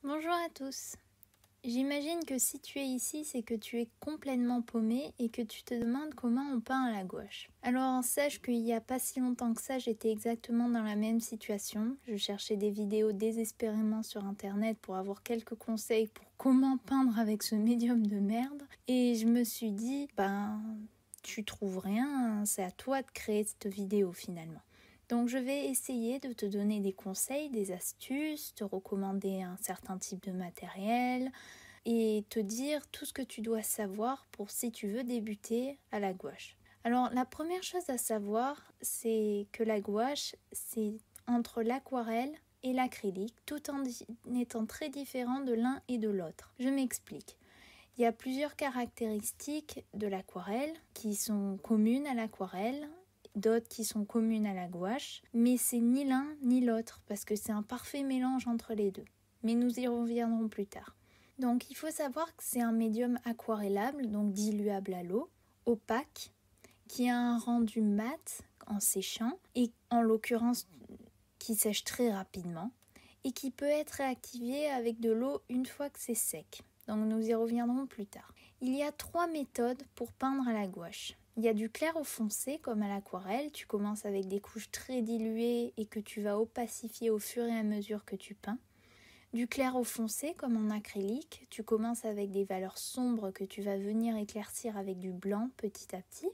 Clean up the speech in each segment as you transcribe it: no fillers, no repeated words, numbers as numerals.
Bonjour à tous. J'imagine que si tu es ici, c'est que tu es complètement paumé et que tu te demandes comment on peint à la gouache. Alors sache qu'il n'y a pas si longtemps que ça, j'étais exactement dans la même situation. Je cherchais des vidéos désespérément sur internet pour avoir quelques conseils pour comment peindre avec ce médium de merde. Et je me suis dit, tu trouves rien, c'est à toi de créer cette vidéo finalement. Donc je vais essayer de te donner des conseils, des astuces, te recommander un certain type de matériel et te dire tout ce que tu dois savoir pour si tu veux débuter à la gouache. Alors la première chose à savoir, c'est que la gouache, c'est entre l'aquarelle et l'acrylique, tout en étant très différent de l'un et de l'autre. Je m'explique. Il y a plusieurs caractéristiques de l'aquarelle qui sont communes à l'aquarelle, d'autres qui sont communes à la gouache, mais c'est ni l'un ni l'autre parce que c'est un parfait mélange entre les deux. Mais nous y reviendrons plus tard. Donc il faut savoir que c'est un médium aquarellable, donc diluable à l'eau, opaque, qui a un rendu mat en séchant et en l'occurrence qui sèche très rapidement et qui peut être réactivé avec de l'eau une fois que c'est sec. Donc nous y reviendrons plus tard. Il y a 3 méthodes pour peindre à la gouache. Il y a du clair au foncé comme à l'aquarelle, tu commences avec des couches très diluées et que tu vas opacifier au fur et à mesure que tu peins. Du clair au foncé comme en acrylique, tu commences avec des valeurs sombres que tu vas venir éclaircir avec du blanc petit à petit.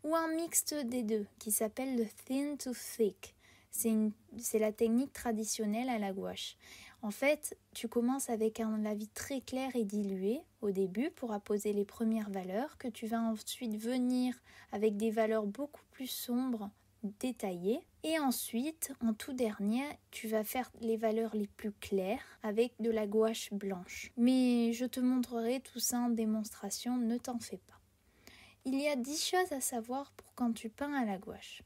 Ou un mixte des deux qui s'appelle le thin to thick. C'est la technique traditionnelle à la gouache. En fait, tu commences avec un lavis très clair et dilué au début pour apposer les premières valeurs que tu vas ensuite venir avec des valeurs beaucoup plus sombres détaillées. Et ensuite, en tout dernier, tu vas faire les valeurs les plus claires avec de la gouache blanche. Mais je te montrerai tout ça en démonstration, ne t'en fais pas. Il y a 10 choses à savoir pour quand tu peins à la gouache.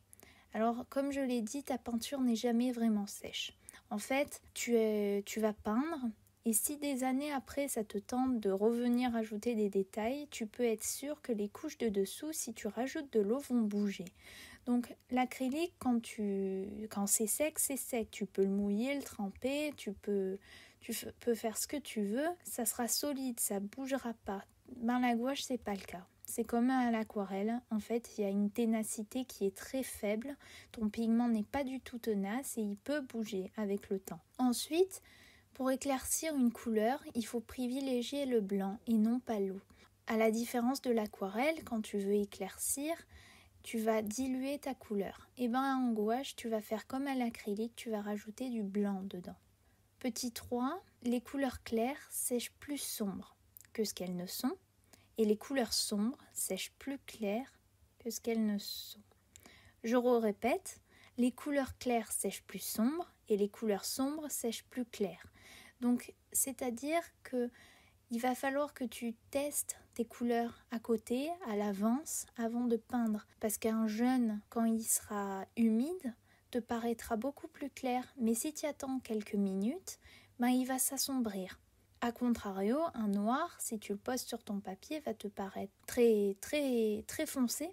Alors, comme je l'ai dit, ta peinture n'est jamais vraiment sèche. En fait, tu vas peindre et si des années après ça te tente de revenir ajouter des détails, tu peux être sûr que les couches de dessous, si tu rajoutes de l'eau, vont bouger. Donc l'acrylique, quand c'est sec, c'est sec. Tu peux le mouiller, le tremper, tu peux faire ce que tu veux. Ça sera solide, ça ne bougera pas. La gouache, c'est pas le cas. C'est comme à l'aquarelle, en fait, il y a une ténacité qui est très faible. Ton pigment n'est pas du tout tenace et il peut bouger avec le temps. Ensuite, pour éclaircir une couleur, il faut privilégier le blanc et non pas l'eau. À la différence de l'aquarelle, quand tu veux éclaircir, tu vas diluer ta couleur. Et en gouache, tu vas faire comme à l'acrylique, tu vas rajouter du blanc dedans. Petit 3, les couleurs claires sèchent plus sombres que ce qu'elles ne sont. Et les couleurs sombres sèchent plus claires que ce qu'elles ne sont. Je répète, les couleurs claires sèchent plus sombres et les couleurs sombres sèchent plus claires. Donc, c'est-à-dire que il va falloir que tu testes tes couleurs à côté, à l'avance, avant de peindre. Parce qu'un jaune, quand il sera humide, te paraîtra beaucoup plus clair. Mais si tu attends quelques minutes, il va s'assombrir. A contrario, un noir, si tu le poses sur ton papier, va te paraître très, très, très foncé.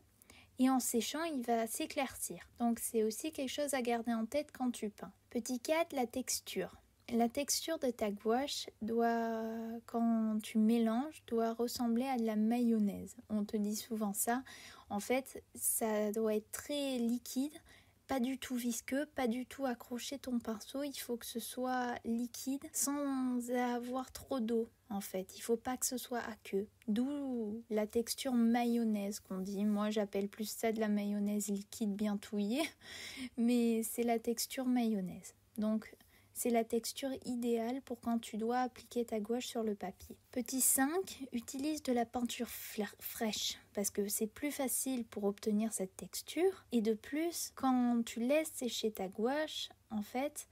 Et en séchant, il va s'éclaircir. Donc c'est aussi quelque chose à garder en tête quand tu peins. Petit 4, la texture. La texture de ta gouache quand tu mélanges, doit ressembler à de la mayonnaise. On te dit souvent ça. En fait, ça doit être très liquide, pas du tout visqueux, pas du tout accrocher ton pinceau. Il faut que ce soit liquide sans avoir trop d'eau. En fait, il faut pas que ce soit aqueux. D'où la texture mayonnaise qu'on dit. Moi, j'appelle plus ça de la mayonnaise liquide bien touillée, mais c'est la texture mayonnaise. Donc, c'est la texture idéale pour quand tu dois appliquer ta gouache sur le papier. Petit 5, utilise de la peinture fraîche parce que c'est plus facile pour obtenir cette texture. Et de plus, quand tu laisses sécher ta gouache, en fait,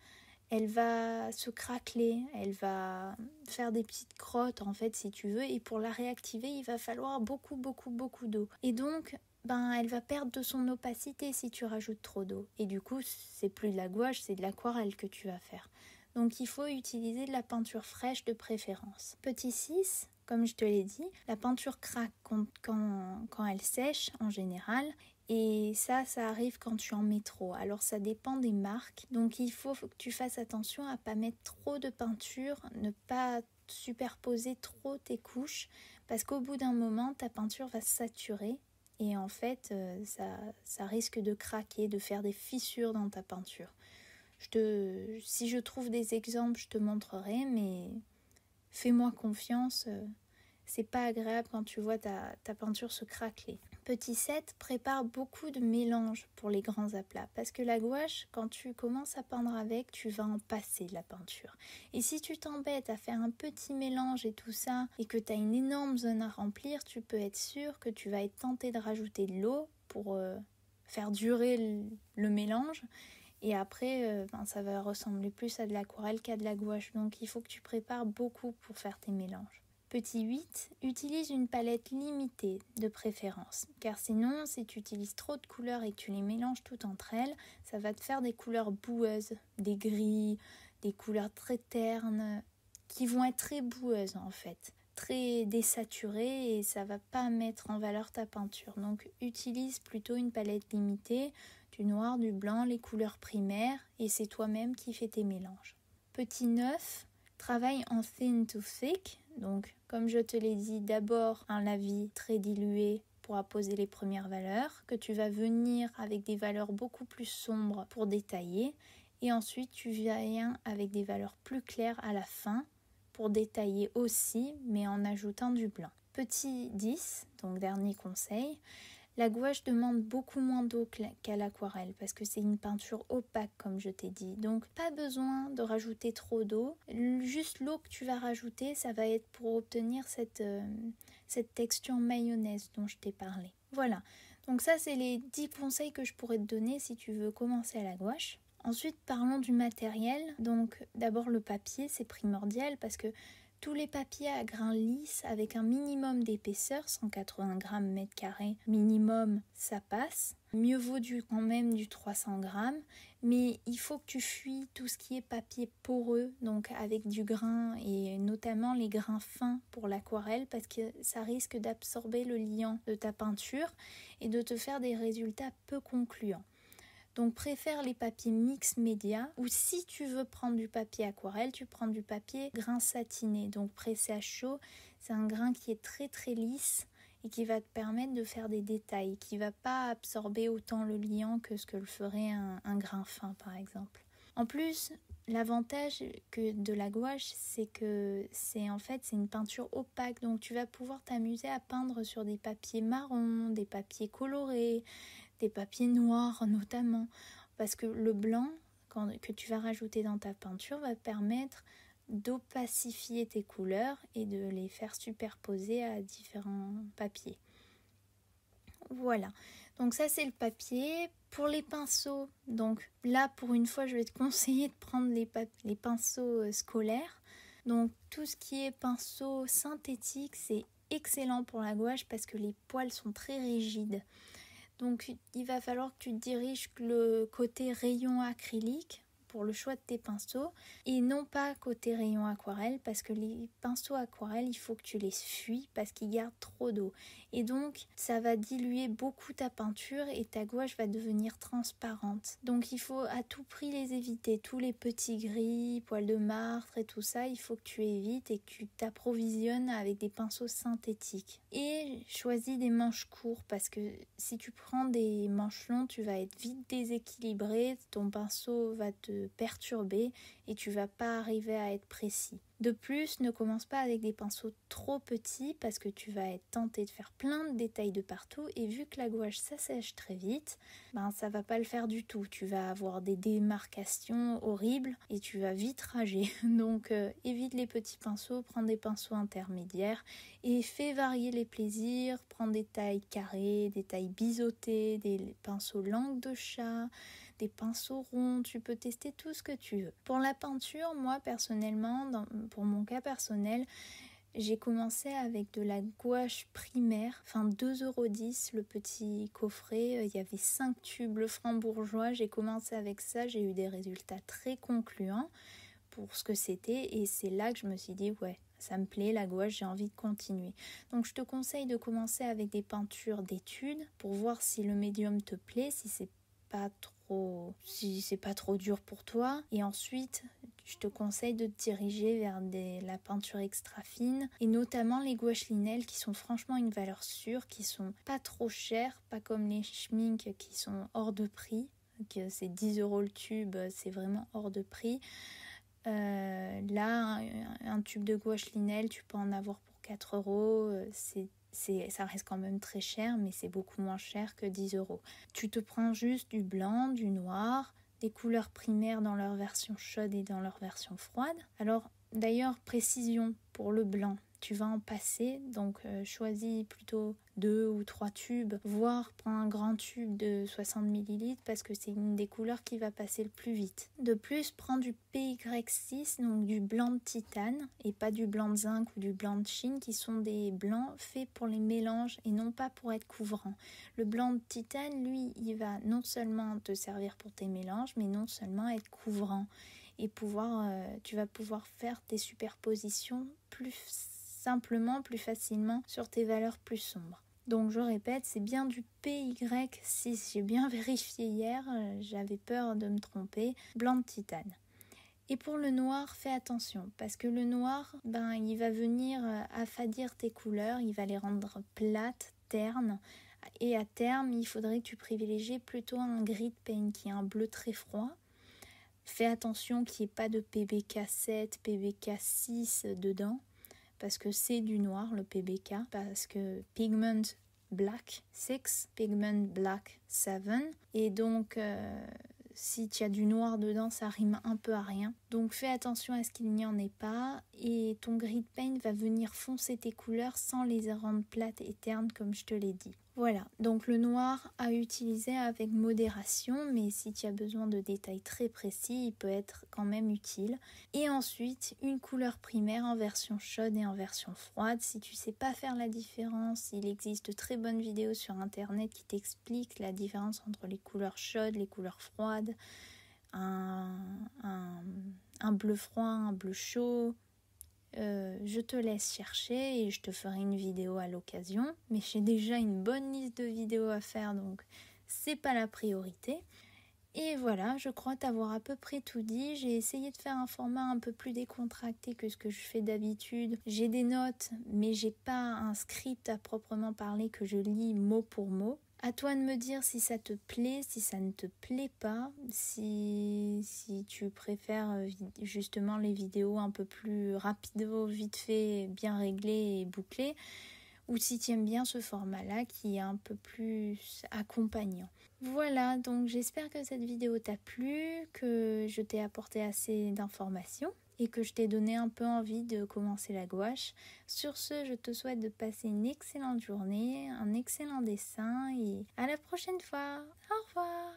elle va se craqueler, elle va faire des petites crottes en fait si tu veux. Et pour la réactiver, il va falloir beaucoup d'eau. Et donc, elle va perdre de son opacité si tu rajoutes trop d'eau. Et du coup, c'est plus de la gouache, c'est de l'aquarelle que tu vas faire. Donc il faut utiliser de la peinture fraîche de préférence. Petit 6, comme je te l'ai dit, la peinture craque quand elle sèche en général. Et ça arrive quand tu en mets trop. Alors ça dépend des marques. Donc il faut que tu fasses attention à pas mettre trop de peinture, ne pas superposer trop tes couches, parce qu'au bout d'un moment, ta peinture va se saturer. Et en fait, ça risque de craquer, de faire des fissures dans ta peinture. Si je trouve des exemples, je te montrerai, mais fais-moi confiance, c'est pas agréable quand tu vois ta peinture se craqueler. Petit 7, prépare beaucoup de mélanges pour les grands aplats, parce que la gouache, quand tu commences à peindre avec, tu vas en passer de la peinture. Et si tu t'embêtes à faire un petit mélange et tout ça, et que tu as une énorme zone à remplir, tu peux être sûr que tu vas être tenté de rajouter de l'eau pour faire durer le mélange. Et après, ça va ressembler plus à de l'aquarelle qu'à de la gouache. Donc il faut que tu prépares beaucoup pour faire tes mélanges. Petit 8, utilise une palette limitée de préférence. Car sinon, si tu utilises trop de couleurs et que tu les mélanges toutes entre elles, ça va te faire des couleurs boueuses, des gris, des couleurs très ternes, qui vont être très boueuses en fait. Très désaturées et ça va pas mettre en valeur ta peinture. Donc utilise plutôt une palette limitée, du noir, du blanc, les couleurs primaires et c'est toi-même qui fais tes mélanges. Petit 9, travaille en thin to thick. Donc comme je te l'ai dit, d'abord un lavis très dilué pour apposer les premières valeurs, que tu vas venir avec des valeurs beaucoup plus sombres pour détailler et ensuite tu viens avec des valeurs plus claires à la fin pour détailler aussi, mais en ajoutant du blanc. Petit 10, donc dernier conseil, la gouache demande beaucoup moins d'eau qu'à l'aquarelle parce que c'est une peinture opaque comme je t'ai dit. Donc pas besoin de rajouter trop d'eau. Juste l'eau que tu vas rajouter, ça va être pour obtenir cette texture mayonnaise dont je t'ai parlé. Voilà, donc ça c'est les 10 conseils que je pourrais te donner si tu veux commencer à la gouache. Ensuite, parlons du matériel. Donc d'abord le papier, c'est primordial parce que tous les papiers à grains lisses avec un minimum d'épaisseur, 180 grammes mètre carré minimum, ça passe. Mieux vaut quand même du 300 grammes, mais il faut que tu fuis tout ce qui est papier poreux, donc avec du grain et notamment les grains fins pour l'aquarelle parce que ça risque d'absorber le liant de ta peinture et de te faire des résultats peu concluants. Donc préfère les papiers mix média ou si tu veux prendre du papier aquarelle, tu prends du papier grain satiné. Donc pressé à chaud, c'est un grain qui est très très lisse et qui va te permettre de faire des détails, qui ne va pas absorber autant le liant que ce que le ferait un grain fin par exemple. En plus, l'avantage que de la gouache, c'est que c'est une peinture opaque, donc tu vas pouvoir t'amuser à peindre sur des papiers marrons, des papiers colorés, des papiers noirs notamment, parce que le blanc que tu vas rajouter dans ta peinture va permettre d'opacifier tes couleurs et de les faire superposer à différents papiers. Voilà, donc ça c'est le papier. Pour les pinceaux, donc là pour une fois je vais te conseiller de prendre les pinceaux scolaires. Donc tout ce qui est pinceau synthétique, c'est excellent pour la gouache parce que les poils sont très rigides. Donc il va falloir que tu te diriges le côté rayon acrylique pour le choix de tes pinceaux et non pas côté rayon aquarelle parce que les pinceaux aquarelle, il faut que tu les fuis parce qu'ils gardent trop d'eau et donc ça va diluer beaucoup ta peinture et ta gouache va devenir transparente. Donc il faut à tout prix les éviter, tous les petits gris, poils de martre et tout ça, il faut que tu évites et que tu t'approvisionnes avec des pinceaux synthétiques. Et choisis des manches courts parce que si tu prends des manches longues, tu vas être vite déséquilibré, ton pinceau va te perturber et tu vas pas arriver à être précis. De plus, ne commence pas avec des pinceaux trop petits parce que tu vas être tenté de faire plein de détails de partout et vu que la gouache s'assèche très vite, ça va pas le faire du tout. Tu vas avoir des démarcations horribles et tu vas vite rager. Donc évite les petits pinceaux, prends des pinceaux intermédiaires et fais varier les plaisirs, prends des tailles carrées, des tailles biseautées, des pinceaux langue de chat, des pinceaux ronds, tu peux tester tout ce que tu veux. Pour la peinture, moi personnellement, pour mon cas personnel, j'ai commencé avec de la gouache primaire, 2,10 € le petit coffret, il y avait 5 tubes, le franc-bourgeois, j'ai commencé avec ça, j'ai eu des résultats très concluants pour ce que c'était et c'est là que je me suis dit ouais, ça me plaît, la gouache, j'ai envie de continuer. Donc je te conseille de commencer avec des peintures d'études pour voir si le médium te plaît, si c'est pas trop dur pour toi. Et ensuite, je te conseille de te diriger vers la peinture extra fine et notamment les gouaches Linel qui sont franchement une valeur sûre, qui sont pas trop chères, pas comme les Schmincke qui sont hors de prix. Que c'est 10 € le tube, c'est vraiment hors de prix. Là, un tube de gouache Linel, tu peux en avoir pour 4 €. Ça reste quand même très cher, mais c'est beaucoup moins cher que 10 €. Tu te prends juste du blanc, du noir, des couleurs primaires dans leur version chaude et dans leur version froide. Alors, d'ailleurs, précision pour le blanc. Tu vas en passer, donc choisis plutôt 2 ou 3 tubes, voire prends un grand tube de 60 ml parce que c'est une des couleurs qui va passer le plus vite. De plus, prends du PY6, donc du blanc de titane, et pas du blanc de zinc ou du blanc de Chine, qui sont des blancs faits pour les mélanges et non pas pour être couvrants. Le blanc de titane, lui, il va non seulement te servir pour tes mélanges, mais non seulement être couvrant. Et tu vas pouvoir faire tes superpositions plus simplement, plus facilement sur tes valeurs plus sombres. Donc je répète, c'est bien du PY6, j'ai bien vérifié hier, j'avais peur de me tromper, blanc de titane. Et pour le noir, fais attention, parce que le noir, il va venir affadir tes couleurs, il va les rendre plates, ternes, et à terme, il faudrait que tu privilégies plutôt un grid paint qui est un bleu très froid. Fais attention qu'il n'y ait pas de PBK7, PBK6 dedans, parce que c'est du noir le PBK, parce que Pigment Black 6, Pigment Black 7, et donc si tu as du noir dedans, ça rime un peu à rien. Donc fais attention à ce qu'il n'y en ait pas, et ton grid paint va venir foncer tes couleurs sans les rendre plates et ternes comme je te l'ai dit. Voilà, donc le noir à utiliser avec modération, mais si tu as besoin de détails très précis, il peut être quand même utile. Et ensuite, une couleur primaire en version chaude et en version froide. Si tu ne sais pas faire la différence, il existe de très bonnes vidéos sur internet qui t'expliquent la différence entre les couleurs chaudes, les couleurs froides, un bleu froid, un bleu chaud. Je te laisse chercher et je te ferai une vidéo à l'occasion, mais j'ai déjà une bonne liste de vidéos à faire, donc c'est pas la priorité. Et voilà, je crois t'avoir à peu près tout dit. J'ai essayé de faire un format un peu plus décontracté que ce que je fais d'habitude. J'ai des notes, mais j'ai pas un script à proprement parler que je lis mot pour mot. À toi de me dire si ça te plaît, si ça ne te plaît pas, si tu préfères justement les vidéos un peu plus rapides, vite fait, bien réglées et bouclées, ou si tu aimes bien ce format-là qui est un peu plus accompagnant. Voilà, donc j'espère que cette vidéo t'a plu, que je t'ai apporté assez d'informations et que je t'ai donné un peu envie de commencer la gouache. Sur ce, je te souhaite de passer une excellente journée, un excellent dessin et à la prochaine fois. Au revoir.